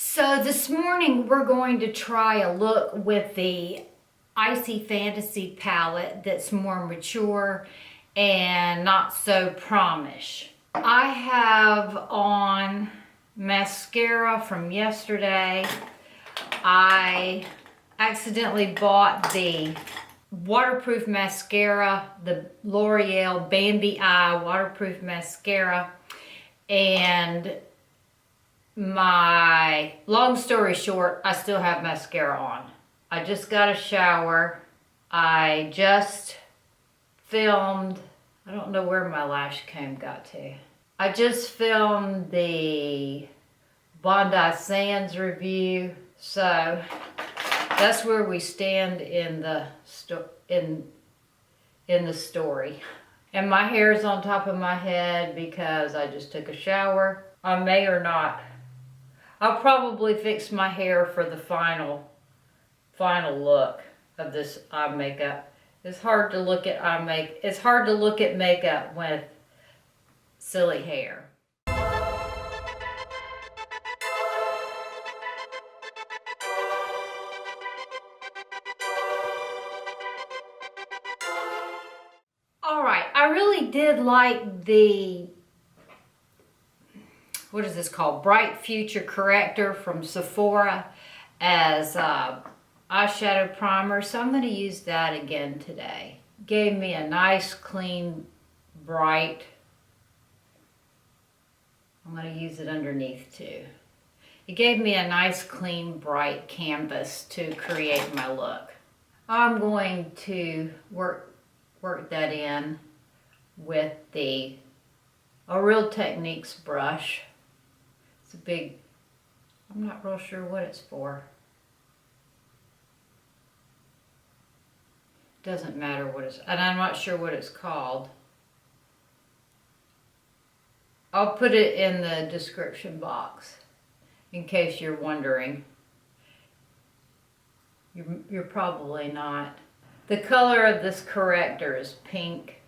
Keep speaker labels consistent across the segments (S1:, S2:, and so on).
S1: So this morning we're going to try a look with the Icy Fantasy palette that's more mature and not so promish. I have on mascara from yesterday. I accidentally bought the waterproof mascara, the Loreal BambiEye Waterproof Mascara, and long story short, I still have mascara on. I just got a shower. I just filmed, I don't know where my lash comb got to. I just filmed the Bondi Sands review, so that's where we stand in the story. And my hair is on top of my head because I just took a shower. I may or not. I'll probably fix my hair for the final look of this eye makeup. It's hard to look at It's hard to look at makeup with silly hair. All right, I really did like the, what is this called? Bright Future Corrector from Sephora as eyeshadow primer. So I'm going to use that again today. Gave me a nice, clean, bright. I'm going to use it underneath too. It gave me a nice, clean, bright canvas to create my look. I'm going to work that in with the Real Techniques brush. It's a big, I'm not real sure what it's for. Doesn't matter what it's, and I'm not sure what it's called. I'll put it in the description box in case you're wondering. You're probably not. The color of this corrector is pink.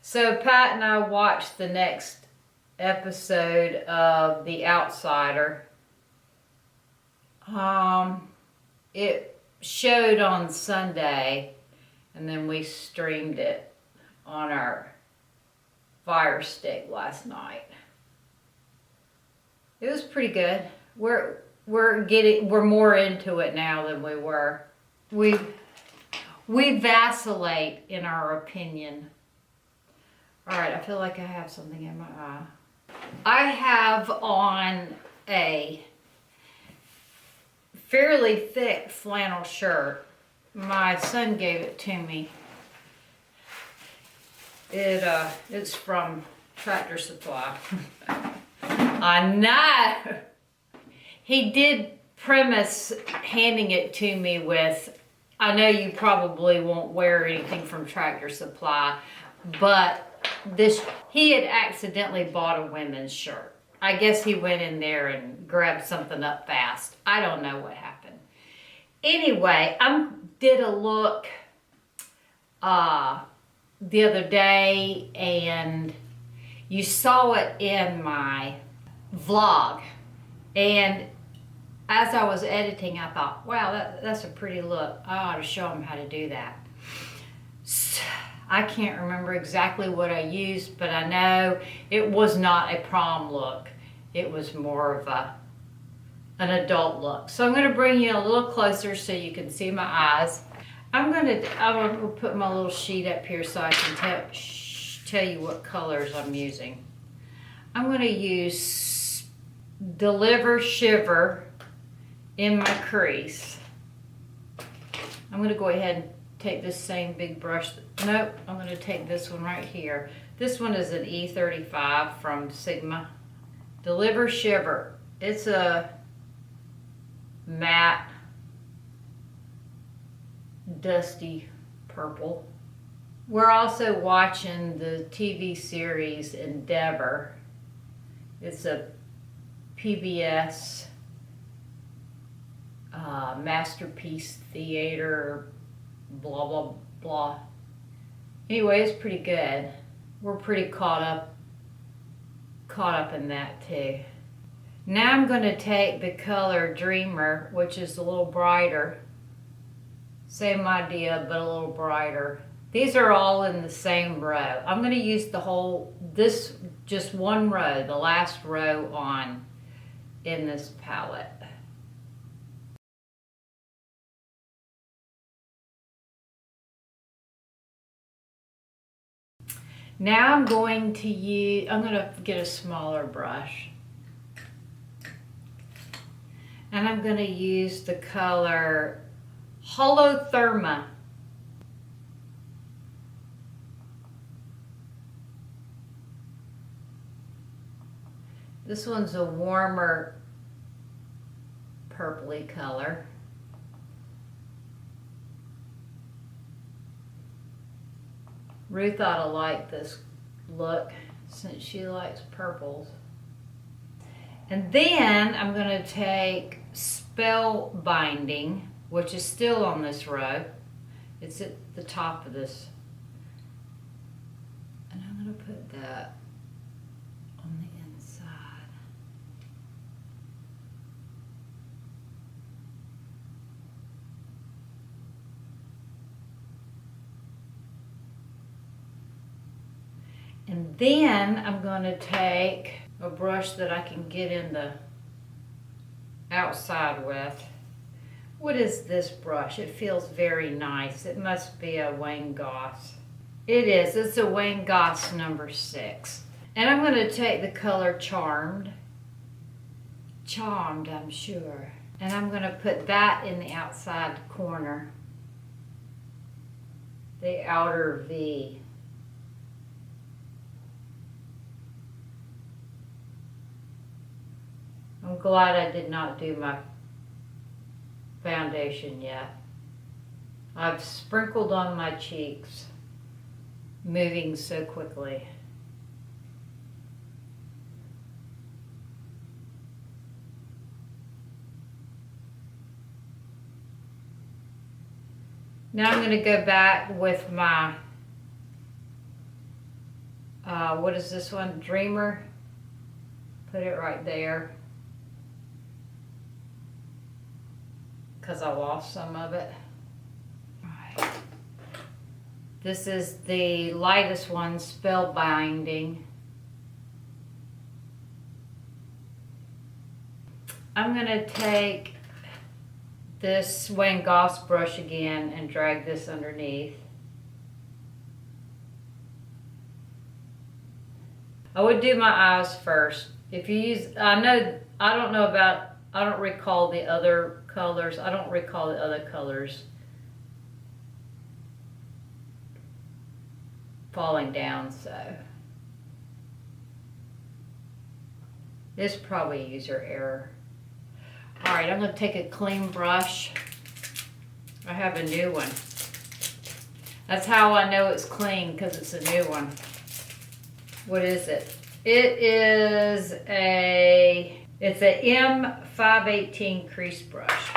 S1: So Pat and I watched the next episode of The Outsider. It showed on Sunday, and then we streamed it on our Fire Stick last night. It was pretty good. We're more into it now than we were. We vacillate in our opinion. All right, I feel like I have something in my eye. I have on a fairly thick flannel shirt. My son gave it to me. It's from Tractor Supply. I know. He did premise handing it to me with, I know you probably won't wear anything from Tractor Supply, but he had accidentally bought a women's shirt. I guess he went in there and grabbed something up fast. I don't know what happened. Anyway, I did a look the other day, and you saw it in my vlog. And as I was editing, I thought, wow, that's a pretty look. I ought to show them how to do that. I can't remember exactly what I used, but I know it was not a prom look. It was more of an adult look. So I'm going to bring you a little closer so you can see my eyes. I'm going to put my little sheet up here so I can tell you what colors I'm using. I'm going to use Deliver Shiver in my crease. I'm going to go ahead and take this same big brush. Nope, I'm going to take this one right here. This one is an E35 from Sigma. Deliver Shiver. It's a matte, dusty purple. We're also watching the TV series Endeavor. It's a PBS Masterpiece Theater, blah, blah, blah. Anyway, it's pretty good. We're pretty caught up in that too. Now I'm going to take the color Dreamer, which is a little brighter. Same idea, but a little brighter. These are all in the same row. I'm going to use this just one row, the last row on in this palette. Now I'm going to get a smaller brush. And I'm going to use the color Holotherma. This one's a warmer purpley color. Ruth ought to like this look since she likes purples. And then I'm going to take Spellbinding, which is still on this row. It's at the top of this. And I'm going to put that on the inside. And then I'm going to take a brush that I can get in the outside with. What is this brush? It feels very nice. It must be a Wayne Goss. It is. It's a Wayne Goss number 6. And I'm going to take the color Charmed. Charmed, I'm sure. And I'm going to put that in the outside corner. The outer V. I'm glad I did not do my foundation yet. I've sprinkled on my cheeks, moving so quickly. Now I'm going to go back with my, what is this one? Dreamer. Put it right there. Because I lost some of it. Right. This is the lightest one, Spellbinding. I'm going to take this Wayne Goss brush again and drag this underneath. I would do my eyes first. If you use, I don't recall the other colors. I don't recall the other colors falling down, so it's probably user error. All right, I'm going to take a clean brush. I have a new one. That's how I know it's clean, because it's a new one. What is it? It is it's a M518 Crease Brush.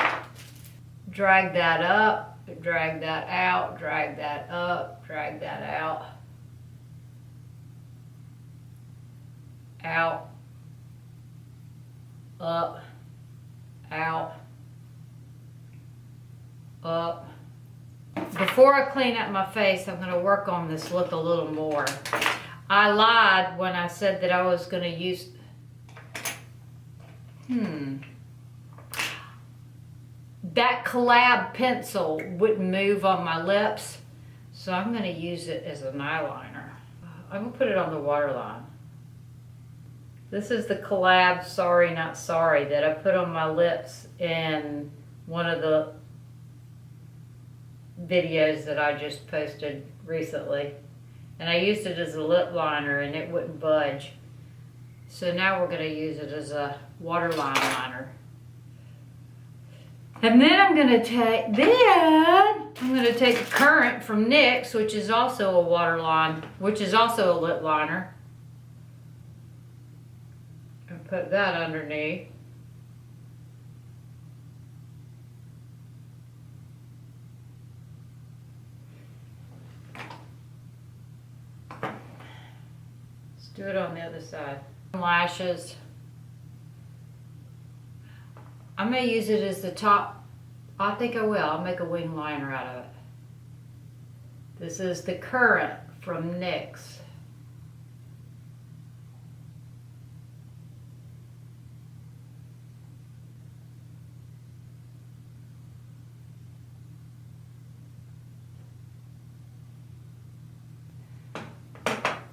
S1: Drag that up, drag that out, drag that up, drag that out. Out, up, out, up. Before I clean up my face, I'm going to work on this look a little more. I lied when I said that I was going to use... That Collab pencil wouldn't move on my lips, so I'm going to use it as an eyeliner. I'm going to put it on the waterline. This is the Collab Sorry Not Sorry that I put on my lips in one of the videos that I just posted recently. And I used it as a lip liner and it wouldn't budge. So now we're going to use it as a waterline liner. And then I'm going to take a Currant from NYX, which is also a waterline, which is also a lip liner. And put that underneath. Let's do it on the other side. Lashes. I may use it as the top. I think I will. I'll make a wing liner out of it. This is the Currant from NYX.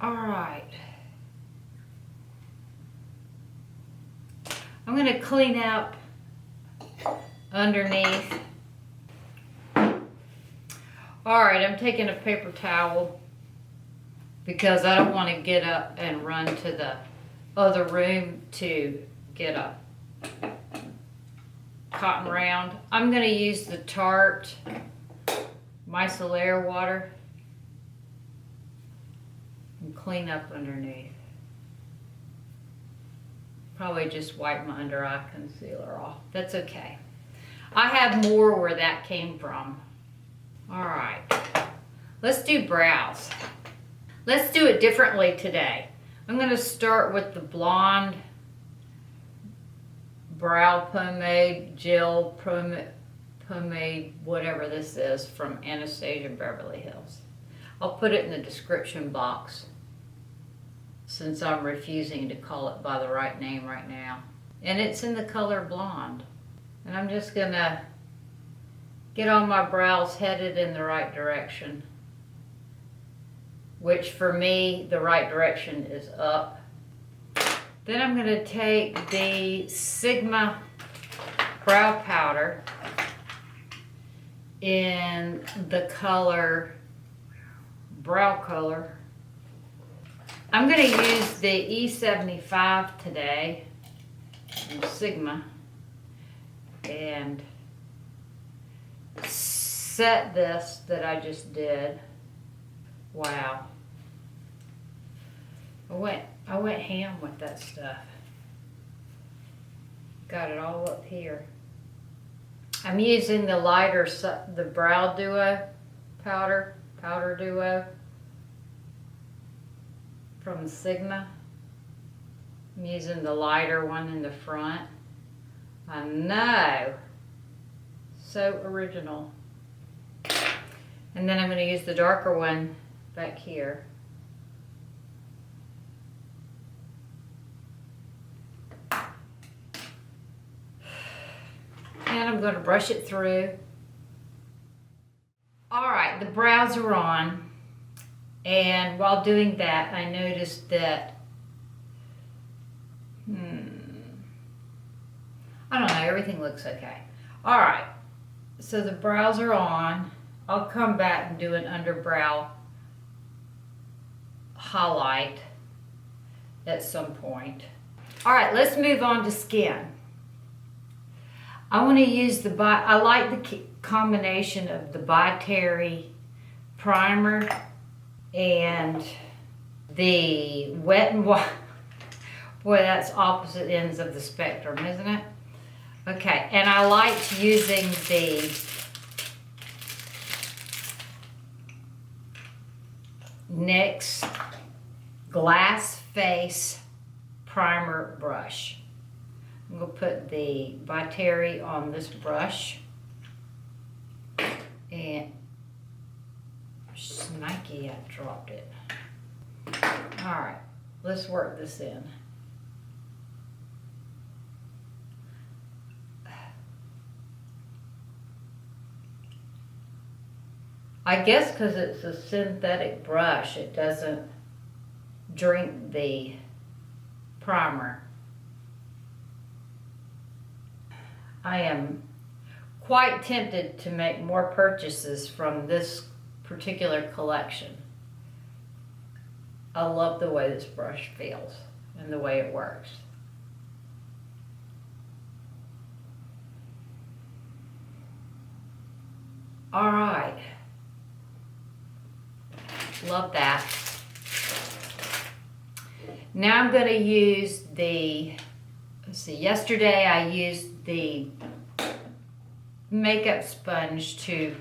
S1: All right. I'm going to clean up underneath. All right, I'm taking a paper towel because I don't want to get up and run to the other room to get a cotton round. I'm going to use the Tarte Micellar water and clean up underneath. Probably just wipe my under eye concealer off. That's okay. I have more where that came from. All right, let's do brows. Let's do it differently today. I'm going to start with the blonde brow pomade, gel pomade, whatever this is, from Anastasia Beverly Hills. I'll put it in the description box since I'm refusing to call it by the right name right now. And it's in the color blonde. And I'm just going to get all my brows headed in the right direction, which for me, the right direction is up. Then I'm going to take the Sigma brow powder in the color, brow color. I'm going to use the E75 today from Sigma and set this that I just did. Wow. I went ham with that stuff. Got it all up here. I'm using the lighter, the Brow Duo powder duo from Sigma. I'm using the lighter one in the front. I know. So original. And then I'm going to use the darker one back here. And I'm going to brush it through. All right, the brows are on. And while doing that, I noticed that, I don't know, everything looks okay. All right, so the brows are on. I'll come back and do an underbrow highlight at some point. All right, let's move on to skin. I want to use I like the combination of the By primer and the Wet n Wild. Boy, that's opposite ends of the spectrum, isn't it? Okay, and I liked using the NYX Glass Face Primer Brush. I'm going to put the By on this brush. And Nike, I dropped it. All right, let's work this in. I guess because it's a synthetic brush, it doesn't drink the primer. I am quite tempted to make more purchases from this particular collection. I love the way this brush feels and the way it works. All right. Love that. Now I'm going to use the, let's see, yesterday I used the makeup sponge to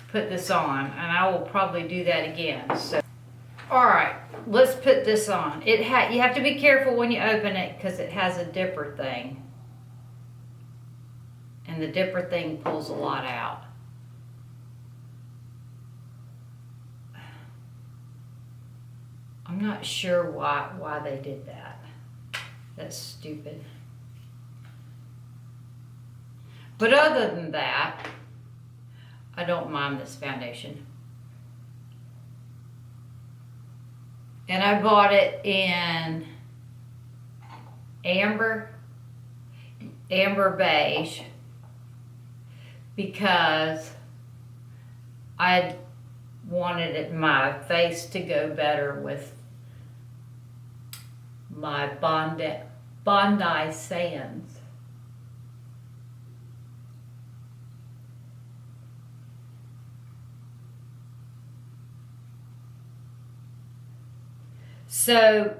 S1: put this on, and I will probably do that again. So, all right, let's put this on. You have to be careful when you open it because it has a dipper thing. and the dipper thing pulls a lot out. I'm not sure why they did that. That's stupid. But other than that, I don't mind this foundation. And I bought it in amber beige because I wanted my face to go better with my Bondi Sands. So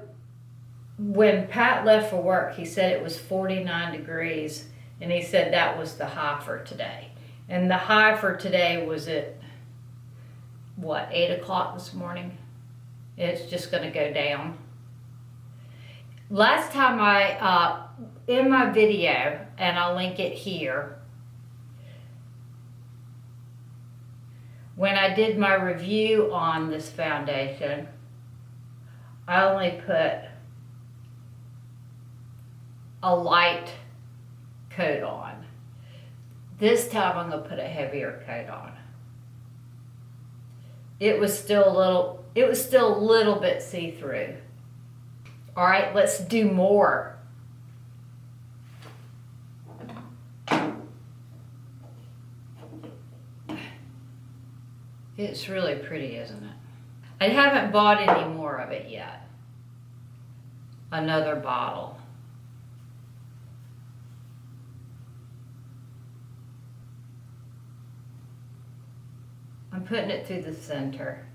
S1: when Pat left for work, he said it was 49 degrees, and he said that was the high for today. And the high for today was at, what, 8 o'clock this morning? It's just going to go down. Last time in my video, and I'll link it here, when I did my review on this foundation, I only put a light coat on. This time I'm going to put a heavier coat on. It was still a little bit see-through. All right, let's do more. It's really pretty, isn't it? I haven't bought any more of it yet. Another bottle. I'm putting it through the center.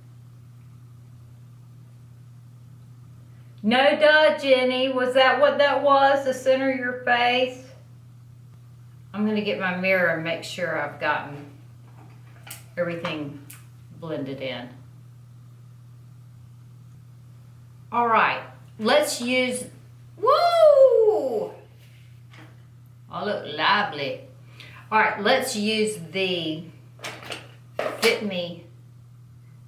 S1: No duh, Jenny. Was that what that was? The center of your face? I'm going to get my mirror and make sure I've gotten everything blended in. All right, let's use, woo! I look lovely. All right, let's use the Fit Me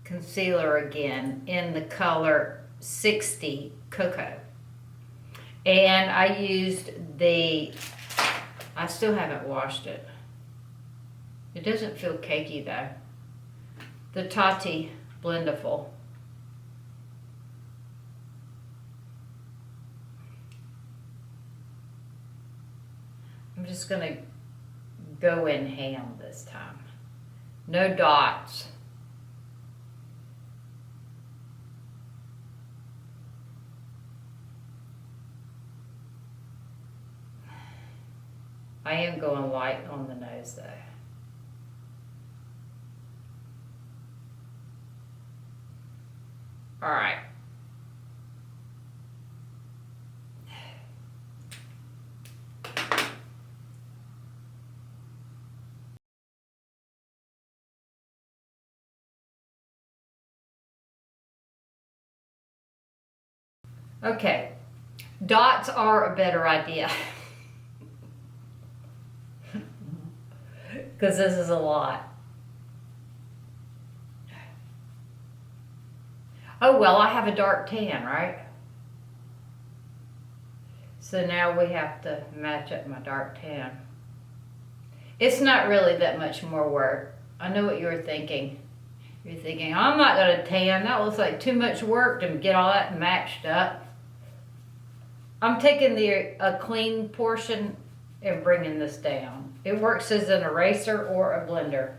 S1: concealer again in the color 60 Cocoa. And I used I still haven't washed it. It doesn't feel cakey though. The Tati Blendiful. I'm just going to go in ham this time. No dots. I am going light on the nose though. All right. Okay, dots are a better idea because this is a lot. Oh well, I have a dark tan, right? So now we have to match up my dark tan. It's not really that much more work. I know what you're thinking. You're thinking, I'm not going to tan. That looks like too much work to get all that matched up. I'm taking a clean portion and bringing this down. It works as an eraser or a blender,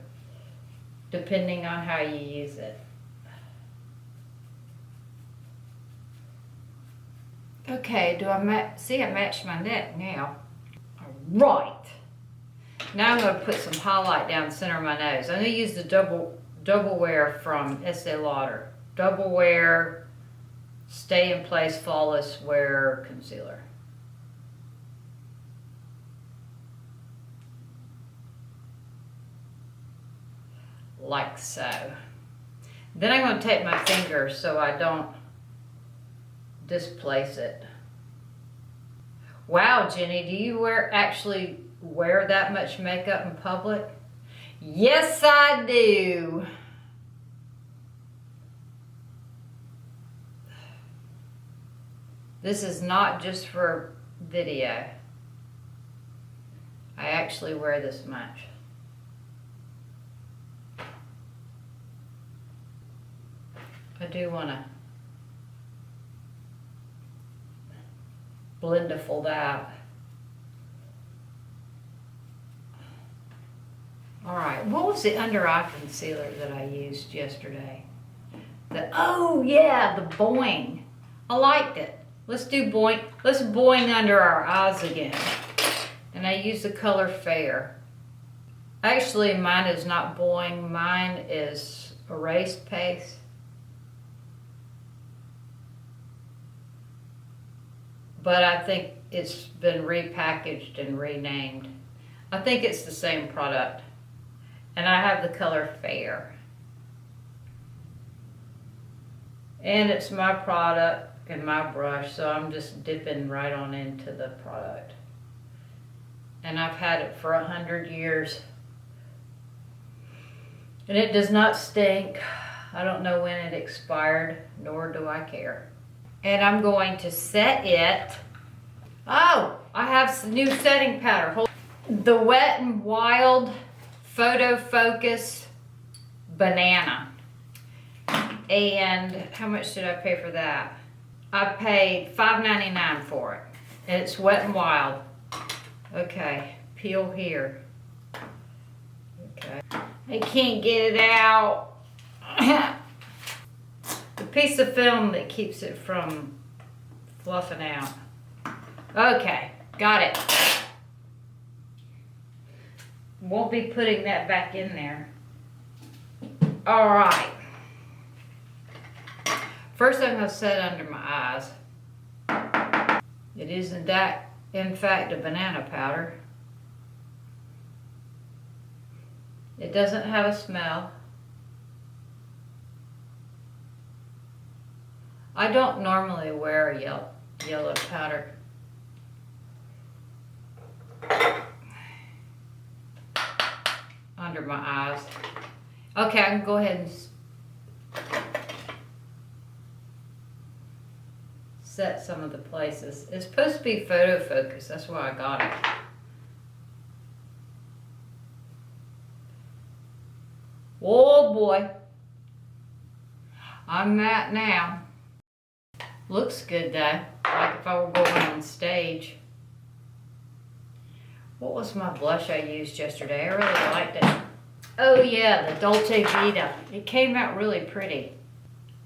S1: depending on how you use it. Okay, do I see I matched my neck now? All right. Now I'm going to put some highlight down the center of my nose. I'm going to use the Doublewear from Estee Lauder. Doublewear Stay in Place Flawless Wear Concealer. Like so. Then I'm going to take my finger so I don't displace it. Wow, Jenny, do you actually wear that much makeup in public? Yes, I do. This is not just for video. I actually wear this much. I do want to Blendiful that. Alright, what was the under eye concealer that I used yesterday? Oh yeah, the Boi-ing. I liked it. Let's do Boi-ing. Let's Boi-ing under our eyes again. And I use the color Fair. Actually, mine is not Boi-ing. Mine is Erased Paste. But I think it's been repackaged and renamed. I think it's the same product. And I have the color Fair. And it's my product and my brush, so I'm just dipping right on into the product. And I've had it for 100 years. And it does not stink. I don't know when it expired, nor do I care. And I'm going to set it. Oh, I have some new setting powder. The Wet n Wild Photo Focus Banana. And how much did I pay for that? I paid $5.99 for it. And it's Wet n Wild. Okay, peel here. Okay. I can't get it out. The piece of film that keeps it from fluffing out. Okay, got it. Won't be putting that back in there. All right. First I'm going to set under my eyes. It isn't that, in fact, a banana powder. It doesn't have a smell. I don't normally wear a yellow powder. Under my eyes. Okay, I can go ahead and set some of the places. It's supposed to be photo focus, that's why I got it. Oh boy. I'm matte now. Looks good though, like if I were going on stage. What was my blush I used yesterday? I really liked it. Oh yeah, the Dolce Vita. It came out really pretty.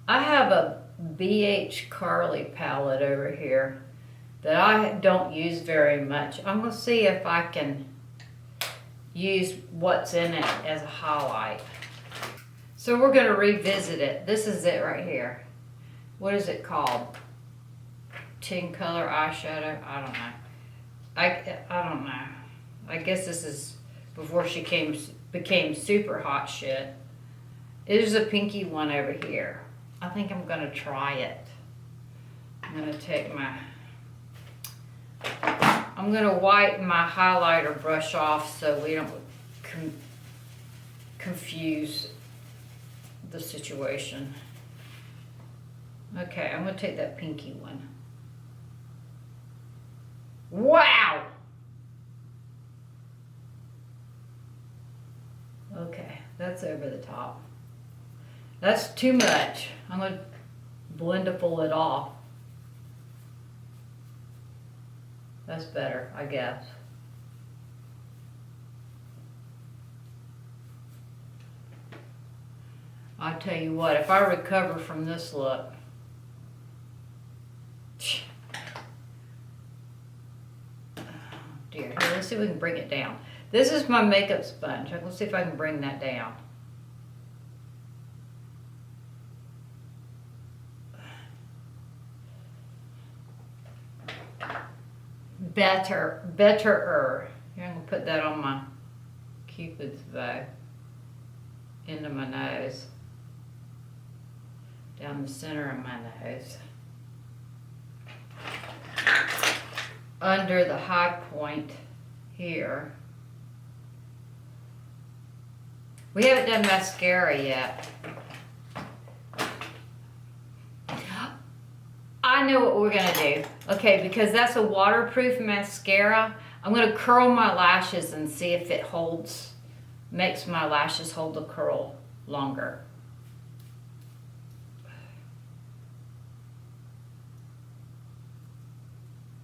S1: I have a BH Carli palette over here that I don't use very much. I'm going to see if I can use what's in it as a highlight. So we're going to revisit it. This is it right here. What is it called? 10 color eyeshadow? I don't know. I don't know. I guess this is before she became super hot shit. There's a pinky one over here. I think I'm going to try it. I'm going to take I'm going to wipe my highlighter brush off so we don't confuse the situation. Okay, I'm going to take that pinky one. Wow! Okay, that's over the top. That's too much. I'm going to Blendiful it off. That's better, I guess. I'll tell you what, if I recover from this look, dear, here, let's see if we can bring it down. This is my makeup sponge. Let's see if I can bring that down. Betterer. Here, I'm going to put that on my Cupid's bow. Into my nose. Down the center of my nose. Under the high point here. We haven't done mascara yet. I know what we're gonna do. Okay, because that's a waterproof mascara, I'm gonna curl my lashes and see if it holds, makes my lashes hold the curl longer.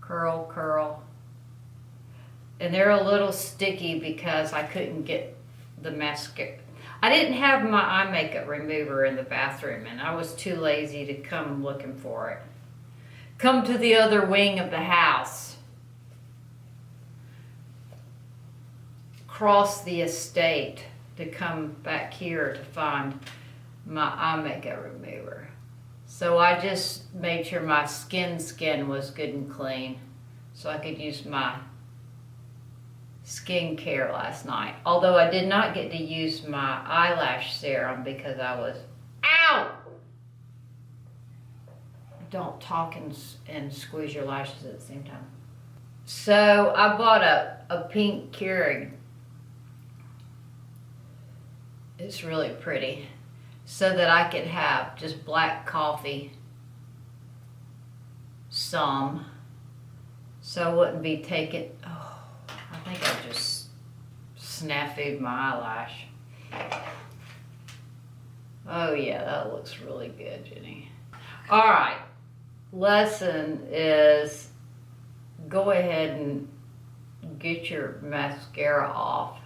S1: Curl, curl. And they're a little sticky because I couldn't get the mascara. I didn't have my eye makeup remover in the bathroom and I was too lazy to come looking for it. Come to the other wing of the house. Cross the estate to come back here to find my eye makeup remover. So I just made sure my skin was good and clean so I could use my skincare last night. Although I did not get to use my eyelash serum because I was, ow! Don't talk and squeeze your lashes at the same time. So I bought a pink Keurig. It's really pretty. So that I could have just black coffee, some, so I wouldn't be taking, oh, I think I just snafu'd my eyelash. Oh yeah, that looks really good, Jenny. All right, lesson is go ahead and get your mascara off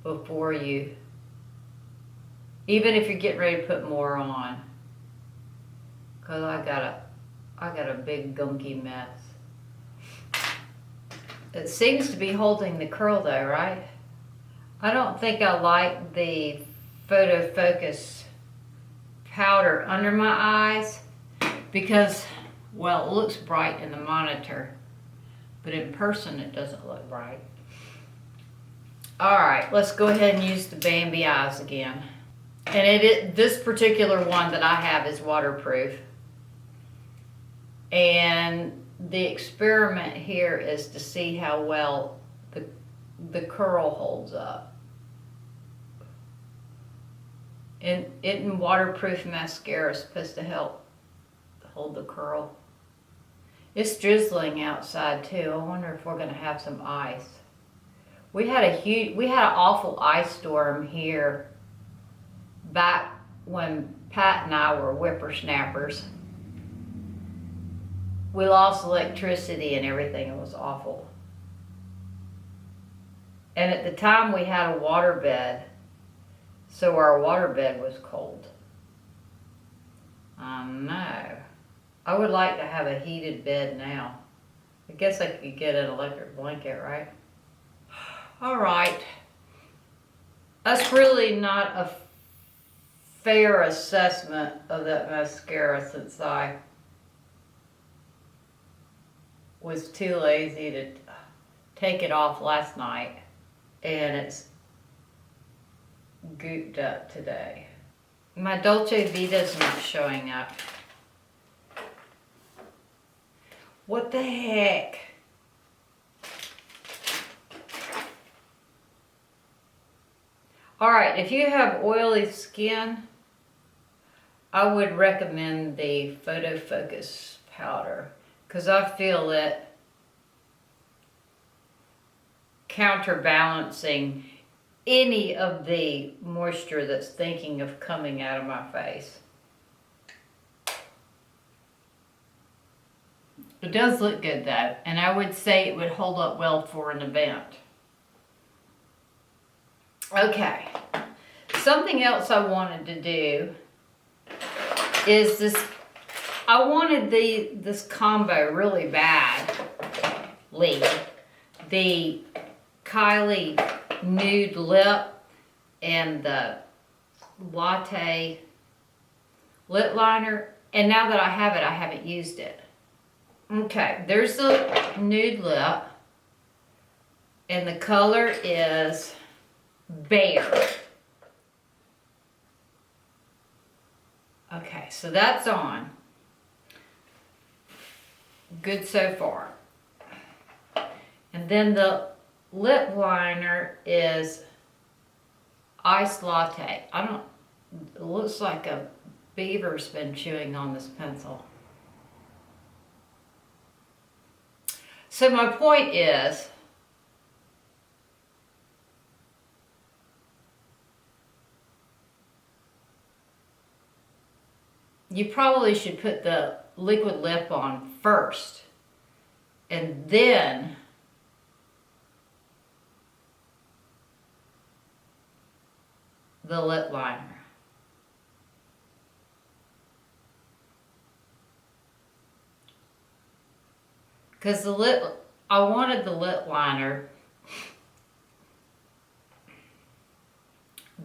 S1: before you, even if you're getting ready to put more on, cause I got a big gunky mess. It seems to be holding the curl though, right? I don't think I like the Photo Focus powder under my eyes because, well, it looks bright in the monitor, but in person it doesn't look bright. All right, let's go ahead and use the BambiEyes again. And this particular one that I have is waterproof. And the experiment here is to see how well the curl holds up. And waterproof mascara is supposed to help hold the curl. It's drizzling outside too. I wonder if we're gonna have some ice. We had an awful ice storm here back when Pat and I were whippersnappers. We lost electricity and everything. It was awful. And at the time we had a water bed, so our water bed was cold. I know. I would like to have a heated bed now. I guess I could get an electric blanket, right? All right. That's really not a fair assessment of that mascara since I was too lazy to take it off last night and it's gooped up today. My Dolce Vita's not showing up. What the heck? All right, if you have oily skin, I would recommend the Photo Focus powder because I feel it counterbalancing any of the moisture that's thinking of coming out of my face. It does look good though, and I would say it would hold up well for an event. Okay, something else I wanted to do is this. I wanted this combo really badly. The Kylie Nude Lip and the Latte lip liner. And now that I have it, I haven't used it. Okay, there's the Nude Lip. And the color is Bear. Okay, so that's on. Good so far. And then the lip liner is Ice Latte. It looks like a beaver's been chewing on this pencil. So my point is, you probably should put the liquid lip on first and then the lip liner. Because I wanted the lip liner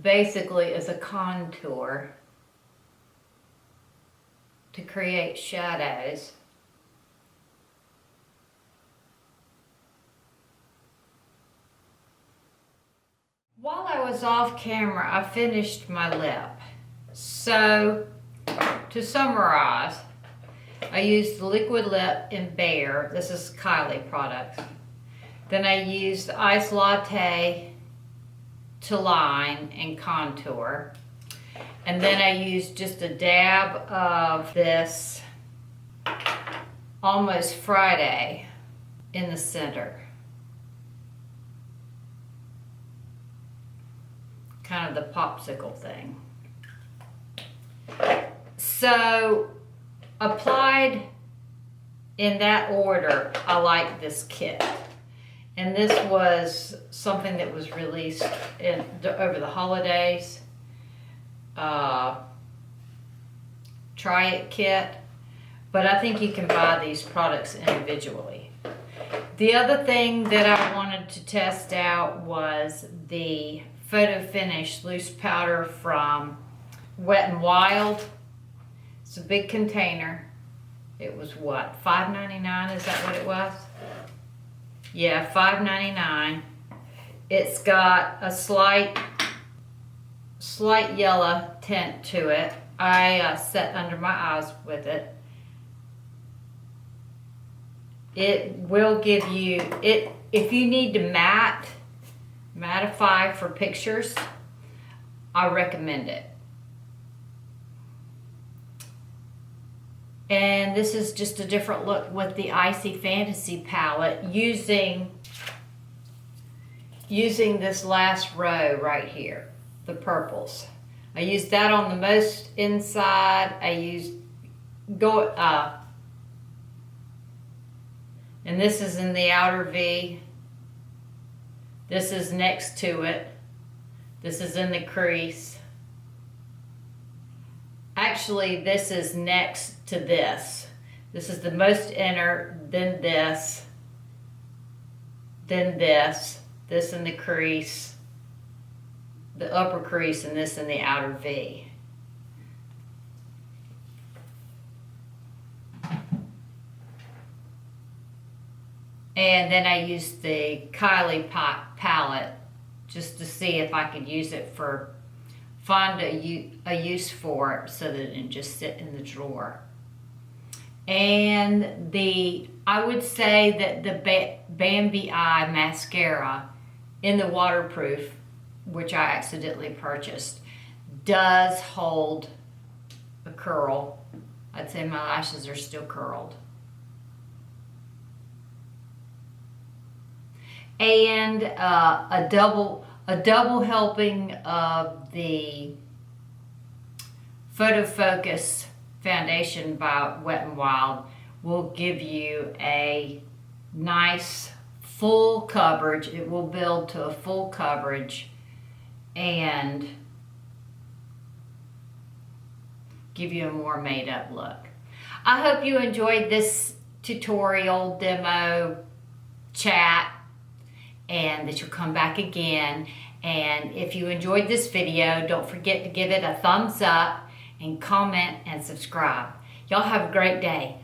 S1: basically as a contour to create shadows. While I was off camera, I finished my lip. So, to summarize, I used the liquid lip in Bare. This is Kylie product. Then I used the Ice Latte to line and contour. And then I used just a dab of this Almost Friday in the center. Kind of the popsicle thing. So, applied in that order, I like this kit. And this was something that was released over the holidays. Try it kit. But I think you can buy these products individually. The other thing that I wanted to test out was the Photo Finish loose powder from Wet n Wild. It's a big container. It was what, $5.99? Is that what it was? Yeah, $5.99. It's got a slight yellow tint to it. I set under my eyes with it. It will give you it if you need to mattify for pictures. I recommend it. And this is just a different look with the Icy Fantasy palette using this last row right here, the purples. I used that on the most inside. I used and this is in the outer V. This is next to it. This is in the crease. Actually, this is next to this. This is the most inner, then this in the crease, the upper crease, and this in the outer V. And then I used the Kylie palette just to see if I could use it find a use for it so that it didn't just sit in the drawer. And I would say that the BambiEye Mascara in the waterproof, which I accidentally purchased, does hold a curl. I'd say my lashes are still curled. And a double helping of the Photo Focus foundation by Wet n Wild will give you a nice full coverage. It will build to a full coverage and give you a more made up look. I hope you enjoyed this tutorial demo chat, and that you'll come back again. And if you enjoyed this video, don't forget to give it a thumbs up and comment and subscribe. Y'all have a great day.